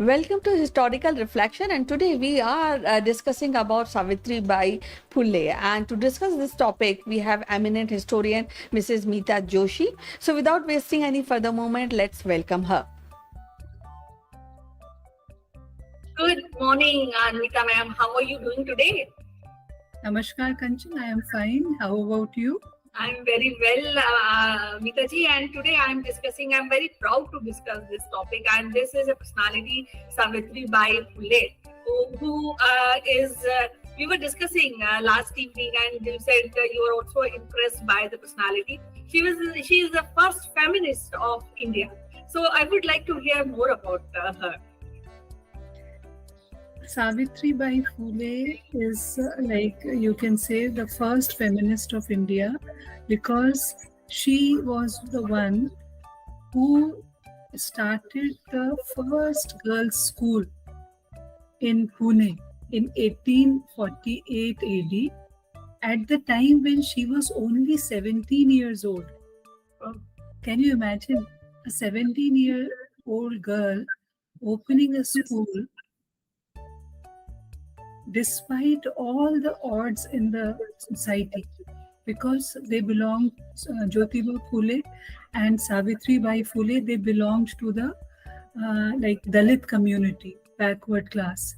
Welcome to Historical Reflection, and today we are discussing about Savitribai Phule. And to discuss this topic, we have eminent historian Mrs. Meeta Joshi. So, without wasting any further moment, let's welcome her. Good morning, Anvita ma'am. How are you doing today? Namaskar, Kanchan. I am fine. How about you? I'm very well, Meeta ji, and today I'm very proud to discuss this topic. And this is a personality, Savitribai Phule, who we were discussing last evening, and you said you were also impressed by the personality. She is the first feminist of India. So I would like to hear more about her. Savitribai Phule is you can say the first feminist of India because she was the one who started the first girls' school in Pune in 1848 AD at the time when she was only 17 years old. Can you imagine a 17-year-old girl opening a school despite all the odds in the society, because they belonged, Jyotirao Phule and Savitribai Phule, they belonged to the Dalit community, backward class.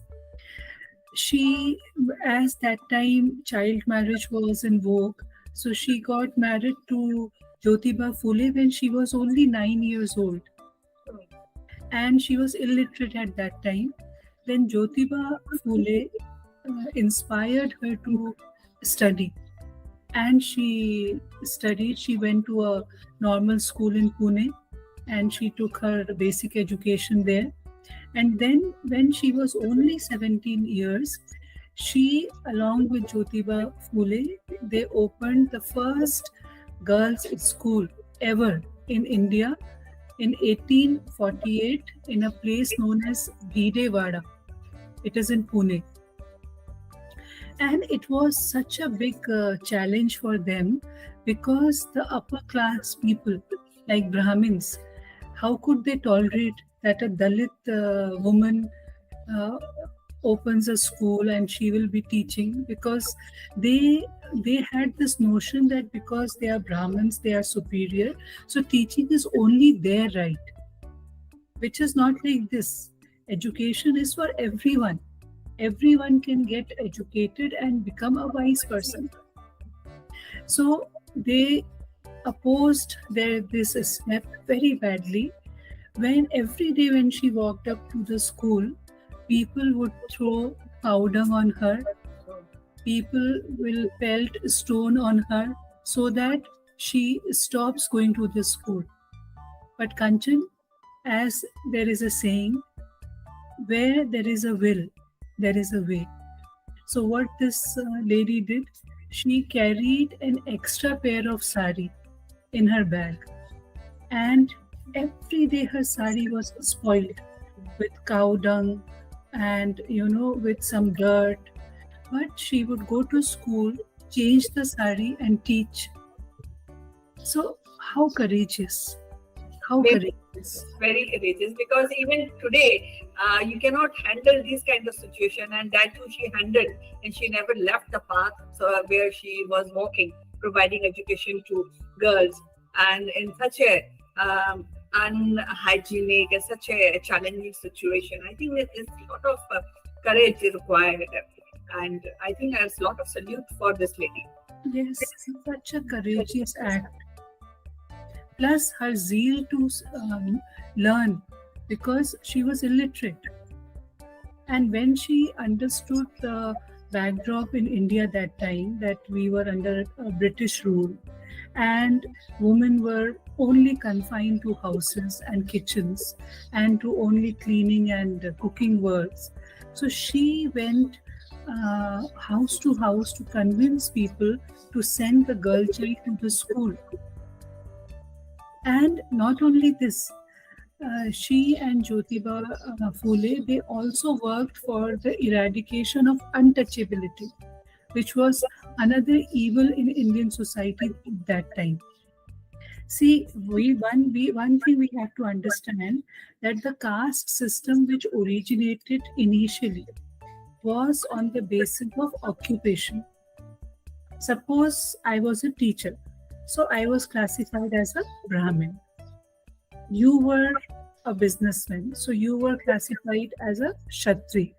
She, as that time child marriage was in vogue, so she got married to Jyotirao Phule when she was only 9 years old. And she was illiterate at that time. Then Jyotirao Phule inspired her to study, and she studied. She went to a normal school in Pune and she took her basic education there. And then when she was only 17 years, she, along with Jyotirao Phule, they opened the first girls' school ever in India in 1848 in a place known as Bhidewada. It is in Pune. And it was such a big challenge for them because the upper class people like Brahmins, how could they tolerate that a Dalit woman opens a school and she will be teaching? Because they had this notion that because they are Brahmins, they are superior. So teaching is only their right, which is not like this. Education is for everyone. Everyone can get educated and become a wise person. So they opposed this step very badly. When every day when she walked up to the school, people would throw powder on her. People will pelt stone on her so that she stops going to the school. But Kanchan, as there is a saying, where there is a will, there is a way. So what this lady did, she carried an extra pair of sari in her bag, and every day her sari was spoiled with cow dung and with some dirt. But she would go to school, change the sari and teach. So how courageous. How courageous. Very courageous, because even today you cannot handle this kind of situation, and that too she handled, and she never left the path where she was walking, providing education to girls, and in such a unhygienic and such a challenging situation. I think there is a lot of courage required, and I think there's a lot of salute for this lady. Yes, such a courageous act. Plus her zeal to learn, because she was illiterate. And when she understood the backdrop in India that time, that we were under British rule and women were only confined to houses and kitchens and to only cleaning and cooking works. So she went house to house to convince people to send the girl child to the school. And not only this, she and Jyotirao Phule, they also worked for the eradication of untouchability, which was another evil in Indian society at that time. See, one thing we have to understand, that the caste system which originated initially was on the basis of occupation. Suppose I was a teacher, so I was classified as a Brahmin. You were a businessman, so you were classified as a Kshatri.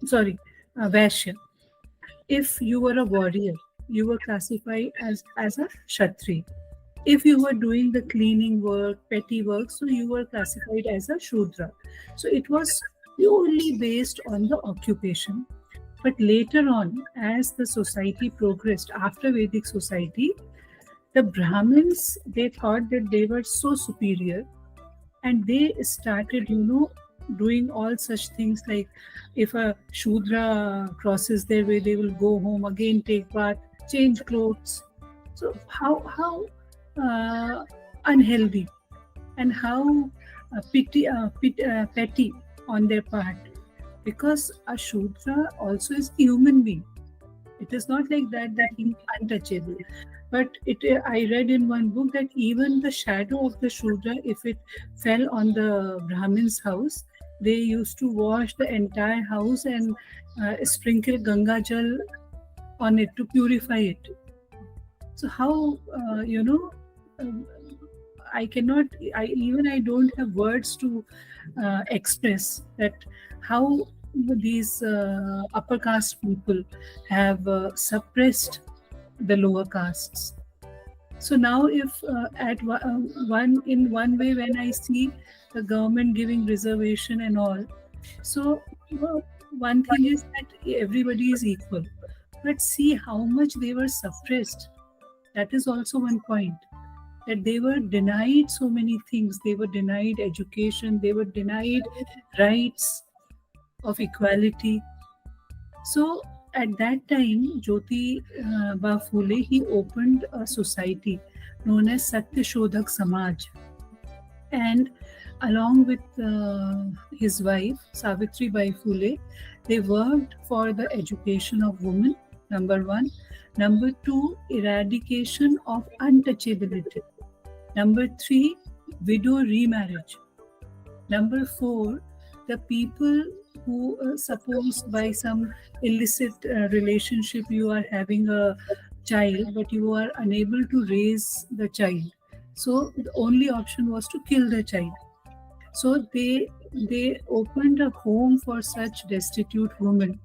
Sorry, a Vaishya. If you were a warrior, you were classified as a Kshatri. If you were doing the cleaning work, petty work, so you were classified as a Shudra. So it was purely based on the occupation. But later on, as the society progressed, after Vedic society, the Brahmins, they thought that they were so superior, and they started, doing all such things, like if a Shudra crosses their way, they will go home again, take bath, change clothes. So how unhealthy, and how petty on their part, because a Shudra also is a human being. It is not like that he is untouchable. But I read in one book that even the shadow of the Shudra, if it fell on the Brahmin's house, they used to wash the entire house and sprinkle Ganga Jal on it to purify it. So how, I cannot, I don't have words to express that how these upper caste people have suppressed the lower castes. So now, if in one way, when I see the government giving reservation and all, so one thing is that everybody is equal, but see how much they were suppressed. That is also one point, that they were denied so many things. They were denied education, they were denied rights of equality. So at that time, Jyotirao Phule, he opened a society known as Satya Shodhak Samaj, and along with his wife Savitribai Phule, they worked for the education of women, number one. Number two, eradication of untouchability. Number three, widow remarriage. Number four, the people who suppose by some illicit relationship you are having a child, but you are unable to raise the child. So the only option was to kill the child. So they opened a home for such destitute women,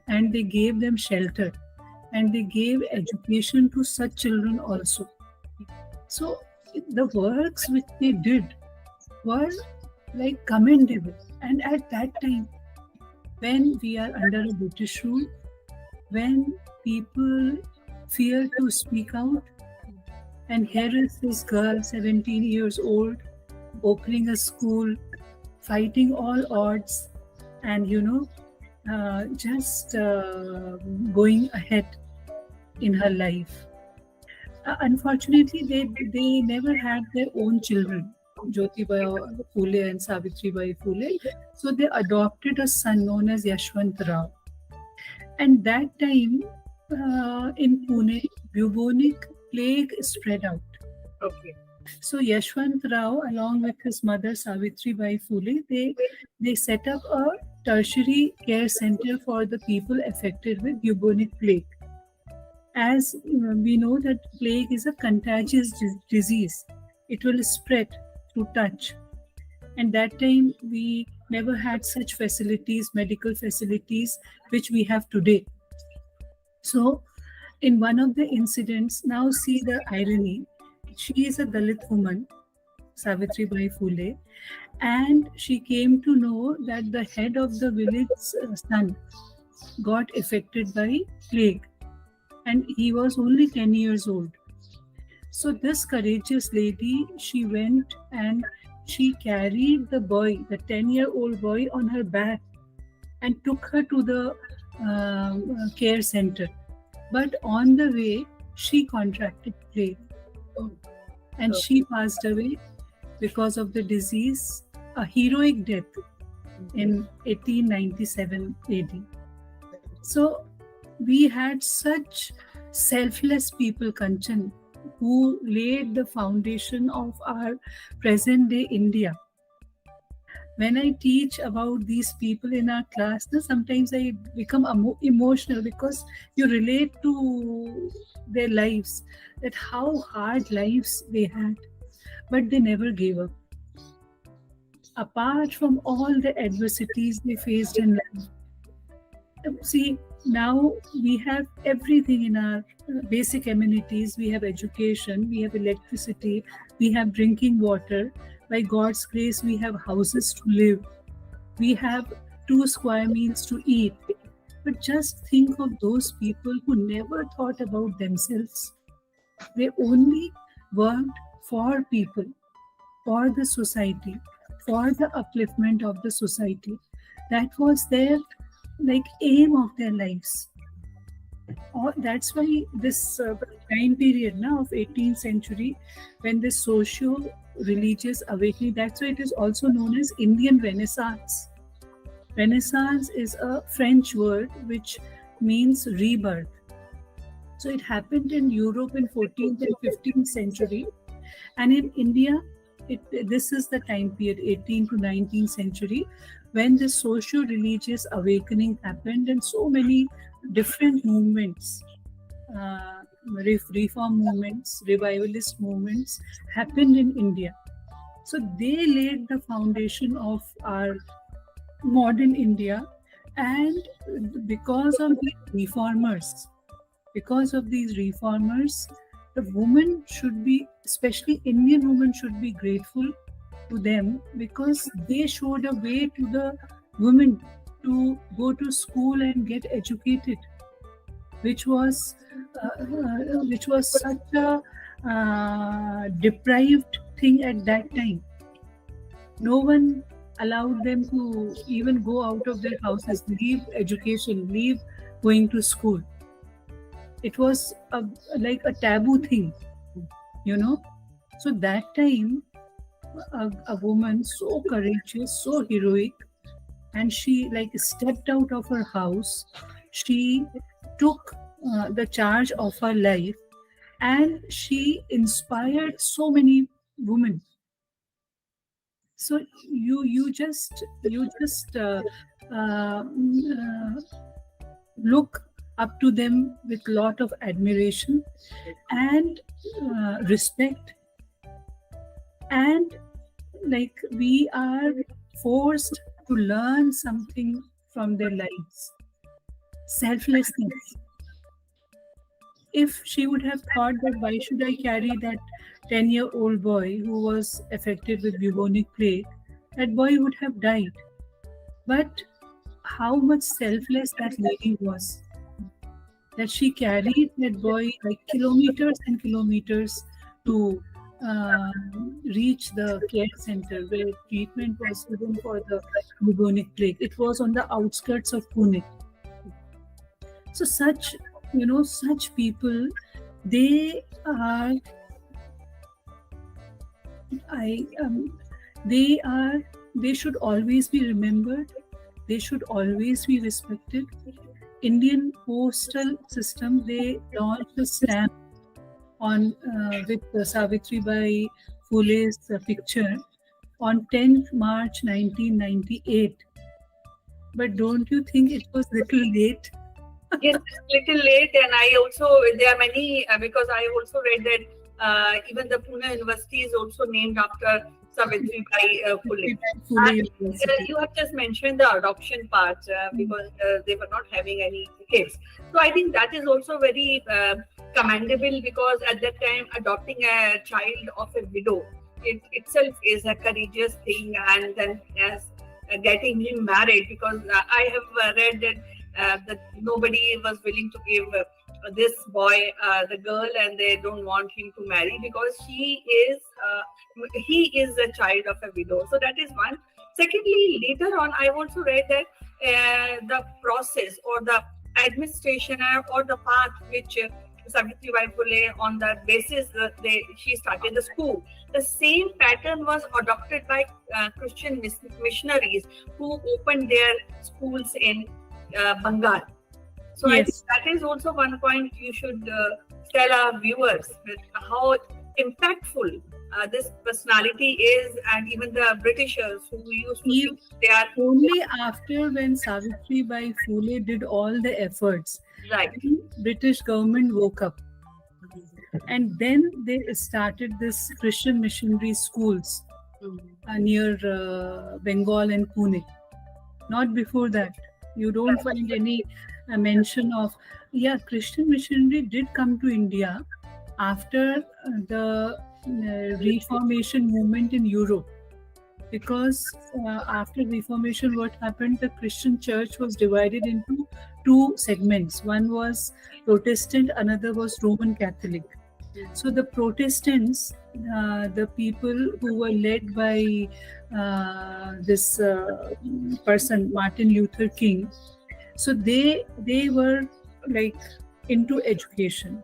and they gave them shelter, and they gave education to such children also. So the works which they did were like commendable. And at that time, when we are under a British rule, when people fear to speak out, and here is this girl, 17 years old, opening a school, fighting all odds, and just going ahead in her life. Unfortunately, they never had their own children, Jyotirao Phule and Savitribai Phule. So they adopted a son known as Yashwantrao. And that time, in Pune, bubonic plague spread out. Okay. So Yashwantrao, along with his mother Savitribai Phule, they set up a tertiary care center for the people affected with bubonic plague. As we know that plague is a contagious disease, it will spread through touch. And that time we never had such facilities, medical facilities, which we have today. So in one of the incidents, now see the irony, she is a Dalit woman, Savitribai Phule, and she came to know that the head of the village's son got affected by plague, and he was only 10 years old. So this courageous lady, she went and she carried the boy, the 10-year-old boy, on her back and took her to the care center. But on the way, she contracted plague, and she passed away because of the disease, a heroic death in 1897 AD. So we had such selfless people, Kanchan, who laid the foundation of our present day India. When I teach about these people in our class, sometimes I become emotional because you relate to their lives, that how hard lives they had, but they never gave up. Apart from all the adversities they faced in life. See, now we have everything in our basic amenities. We have education, we have electricity, we have drinking water. By God's grace, we have houses to live. We have 2 square meals to eat. But just think of those people who never thought about themselves. They only worked for people, for the society, for the upliftment of the society. That was their aim of their lives. That's why this time period now of 18th century, when this socio-religious awakening, that's why it is also known as Indian Renaissance. Renaissance is a French word which means rebirth. So it happened in Europe in 14th and 15th century, and in India, this is the time period 18th to 19th century when the socio-religious awakening happened, and so many different movements, reform movements, revivalist movements happened in India. So they laid the foundation of our modern India, and because of these reformers, the women should be, especially Indian women, should be grateful to them, because they showed a way to the women to go to school and get educated, which was such a deprived thing at that time. No one allowed them to even go out of their houses, leave education, leave going to school. It was like a taboo thing, So that time, a woman so courageous, so heroic, and she stepped out of her house. She took the charge of her life, and she inspired so many women. So you just look up to them with lot of admiration and respect, and we are forced to learn something from their lives. Selflessness. If she would have thought that why should I carry that 10-year-old boy who was affected with bubonic plague, that boy would have died. But how much selfless that lady was, that she carried that boy kilometers and kilometers to reach the care center where treatment was given for the bubonic plague. It was on the outskirts of Pune. So such people, they are they should always be remembered. They should always be respected. Indian postal system, they launched a stamp on with Savitribai Phule's picture on 10th March 1998. But don't you think it was little late? Yes, little late, and there are many, because I also read that even the Pune University is also named after Savitribai Phule. You have just mentioned the adoption part, because they were not having any kids. So I think that is also very commendable, because at that time adopting a child of a widow, it itself is a courageous thing, and then getting him married, because I have read that nobody was willing to give this boy the girl, and they don't want him to marry because he is a child of a widow. So that is one. Secondly, later on, I also read that the process or the administration or the path which Savitribai Phule, on that basis she started the school. The same pattern was adopted by Christian missionaries who opened their schools in Bengal. So yes. I think that is also one point you should tell our viewers how impactful this personality is, and even the Britishers who used to think they are Only after when Savitribai Phule did all the efforts, right. the British government woke up, and then they started this Christian missionary schools near Bengal and Pune. Not before that. You don't find any mention of, Christian missionary did come to India after the Reformation movement in Europe. Because after Reformation, what happened? The Christian church was divided into two segments. One was Protestant, another was Roman Catholic. So the Protestants, the people who were led by this person, Martin Luther King, so they were like into education.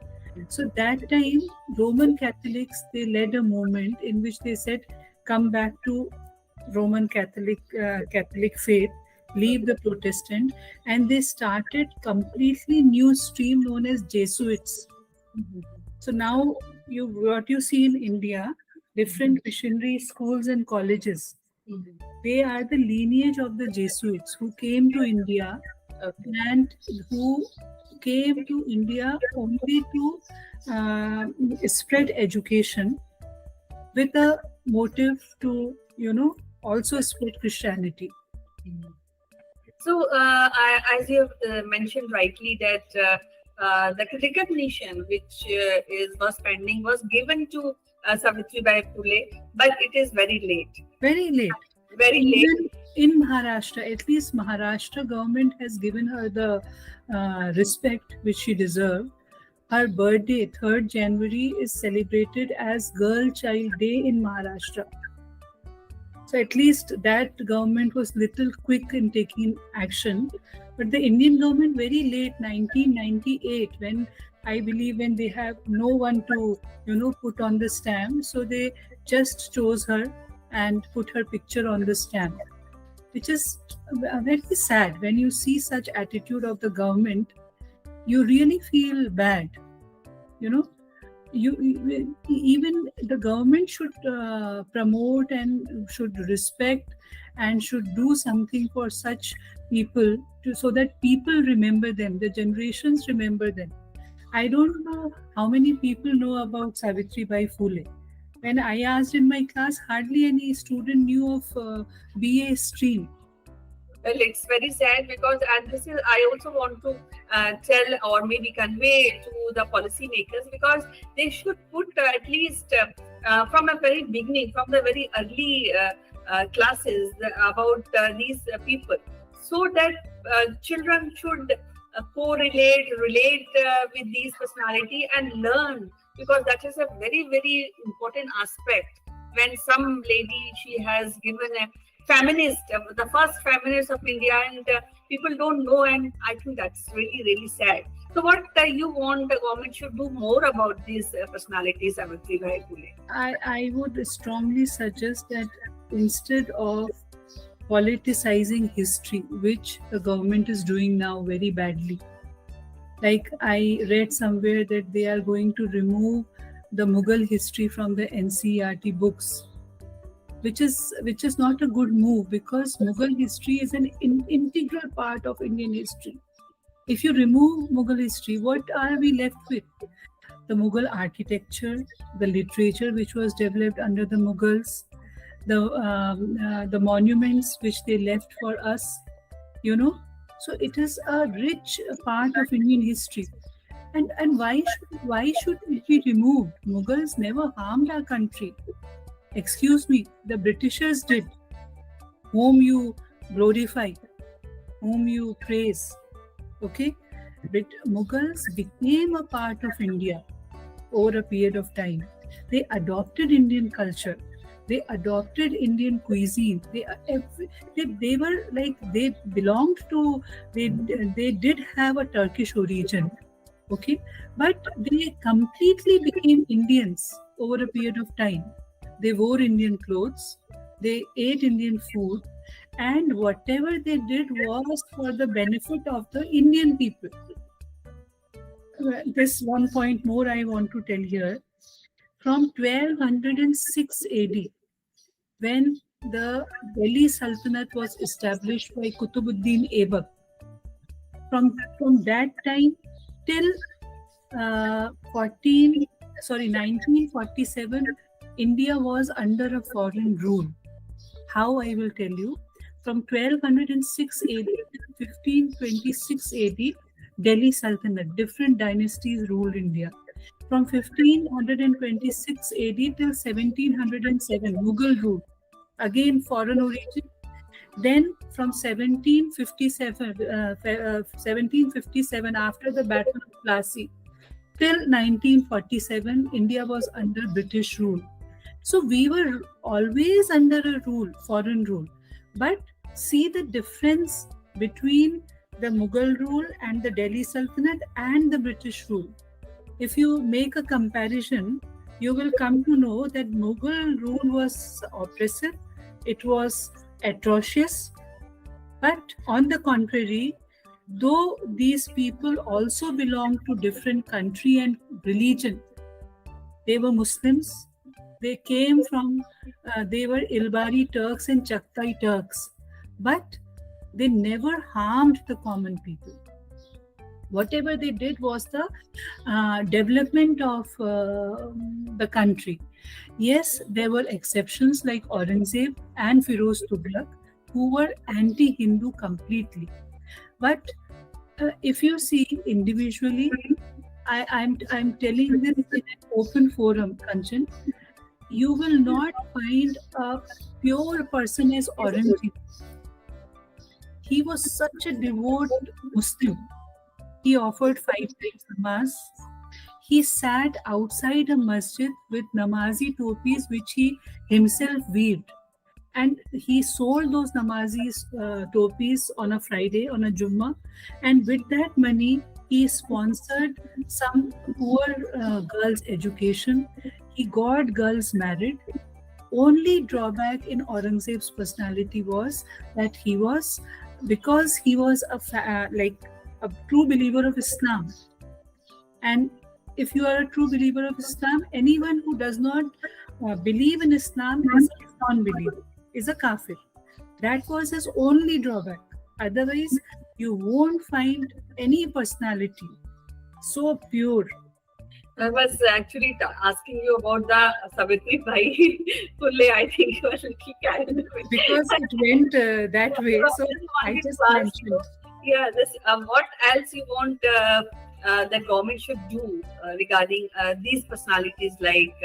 So that time, Roman Catholics, they led a movement in which they said, come back to Roman Catholic faith, leave the Protestant, and they started completely new stream known as Jesuits. So now what you see in India, different missionary schools and colleges, they are the lineage of the Jesuits who came to India and who came to India only to spread education with a motive to, also spread Christianity. So, as you have mentioned rightly, that the recognition which was pending was given to Savitribai Phule, but it is very late. Very late. Very Even late. in Maharashtra, at least Maharashtra government has given her the respect which she deserved. Her birthday, 3rd January, is celebrated as Girl Child Day in Maharashtra. So at least that government was little quick in taking action. But the Indian government very late, 1998, when I believe when they have no one to, put on the stamp. So they just chose her and put her picture on the stamp, which is very sad. When you see such attitude of the government, you really feel bad. Even the government should promote and should respect and should do something for such people so that people remember them, the generations remember them. I don't know how many people know about Savitribai Phule. When I asked in my class, hardly any student knew of BA stream. Well, it's very sad because, and this is, I also want to tell or maybe convey to the policymakers, because they should put at least from a very beginning, from the very early classes about these people, so that children should relate with these personality and learn, because that is a very, very important aspect. When some lady, she has given a feminist, the first feminist of India, and people don't know, and I think that's really, really sad. So what you want the government should do more about these personalities, Savitribai Phule? I would strongly suggest that instead of politicizing history, which the government is doing now very badly, like I read somewhere that they are going to remove the Mughal history from the NCERT books, which is not a good move, because Mughal history is an integral part of Indian history. If you remove Mughal history, what are we left with? The Mughal architecture, the literature which was developed under the Mughals, the monuments which they left for us, So it is a rich part of Indian history. And why should it be removed? Mughals never harmed our country. Excuse me, the Britishers did, whom you glorify, whom you praise. Okay? But Mughals became a part of India over a period of time. They adopted Indian culture. They adopted Indian cuisine. They were like, they belonged to, they did have a Turkish origin. Okay? But they completely became Indians over a period of time. They wore Indian clothes, they ate Indian food, and whatever they did was for the benefit of the Indian people. this one point more I want to tell here. From 1206 AD, when the Delhi Sultanate was established by Qutbuddin Aibak, from that time till 1947, India was under a foreign rule. How I will tell you. From 1206 AD to 1526 AD, Delhi Sultanate, different dynasties ruled India. From 1526 AD till 1707, Mughal rule, again foreign origin. Then from 1757, after the Battle of Plassey, till 1947, India was under British rule. So we were always under a rule, foreign rule. But see the difference between the Mughal rule and the Delhi Sultanate and the British rule. If you make a comparison, you will come to know that Mughal rule was oppressive, it was atrocious. But on the contrary, though these people also belonged to different country and religion, they were Muslims. They came from, they were Ilbari Turks and Chaktai Turks, but they never harmed the common people. Whatever they did was the development of the country. Yes, there were exceptions like Aurangzeb and Firoz Tughlaq, who were anti-Hindu completely. But if you see individually, I'm telling this in an open forum, Kanchan, you will not find a pure person as Aurangzeb. He was such a devout Muslim. He offered 5 times namaz. He sat outside a masjid with namazi topis which he himself weaved. And he sold those namazis topis on a Friday, on a Jummah. And with that money, he sponsored some poor girls' education. He got girls married. Only drawback in Aurangzeb's personality was that because he was a true believer of Islam. And if you are a true believer of Islam, anyone who does not believe in Islam is a non-believer, is a kafir. That was his only drawback. Otherwise, you won't find any personality so pure. I was actually asking you about the Savitribai Phule. I think you were a little carried away. Because it went that way. So I just mentioned. Yeah, what else you want the government should do regarding these personalities like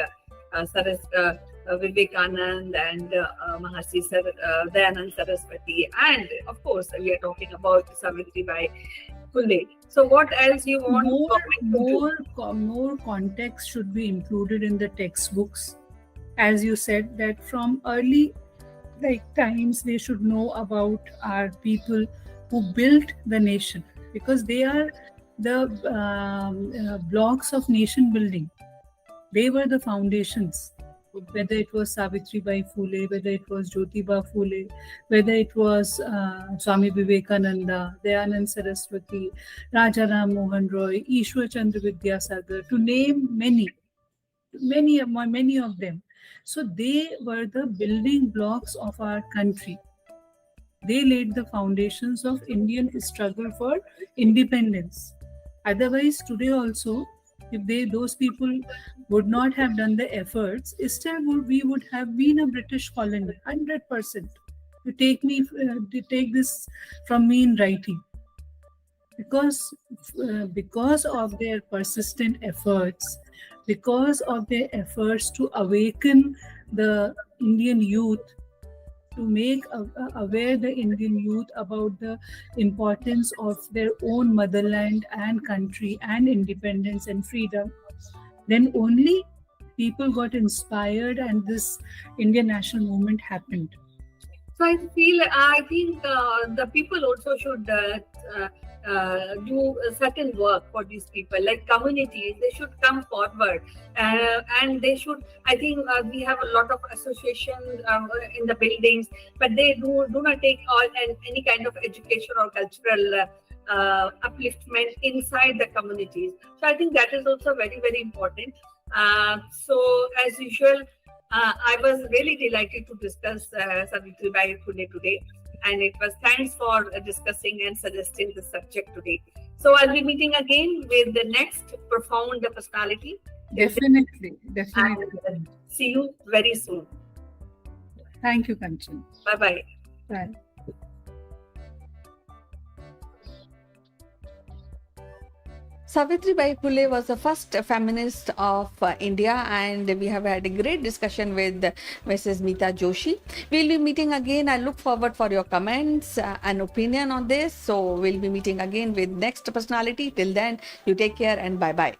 Vivekanand and Mahasi Dayanand Saraswati, and of course we are talking about Savitribai Phule. So what else you want? More context should be included in the textbooks. As you said, that from early times they should know about our people who built the nation, because they are the blocks of nation building. They were the foundations. Whether it was Savitribai Phule, whether it was Jyotirao Phule, whether it was Swami Vivekananda, Dayanand Saraswati, Raja Ram Mohan Roy, Ishwar Chandra Vidyasagar, to name many of them. So they were the building blocks of our country. They laid the foundations of Indian struggle for independence. Otherwise, today also, if those people would not have done the efforts, still we would have been a British colony, 100%. To take this from me in writing, because of their persistent efforts, because of their efforts to awaken the Indian youth, to make aware the Indian youth about the importance of their own motherland and country and independence and freedom, then only people got inspired and this Indian national movement happened. So I think the people also should do certain work for these people, like communities. They should come forward and they should, I think we have a lot of associations in the buildings, but they do not take any kind of education or cultural upliftment inside the communities. So I think that is also very, very important. So as usual, I was really delighted to discuss Savitribai Phule today, and it was thanks for discussing and suggesting the subject today. So I'll be meeting again with the next profound personality. Definitely. And see you very soon. Thank you, Kanchan. Bye-bye. Bye. Savitribai Phule was the first feminist of India, and we have had a great discussion with Mrs. Meeta Joshi. We'll be meeting again. I look forward for your comments and opinion on this. So we'll be meeting again with next personality. Till then, you take care and bye-bye.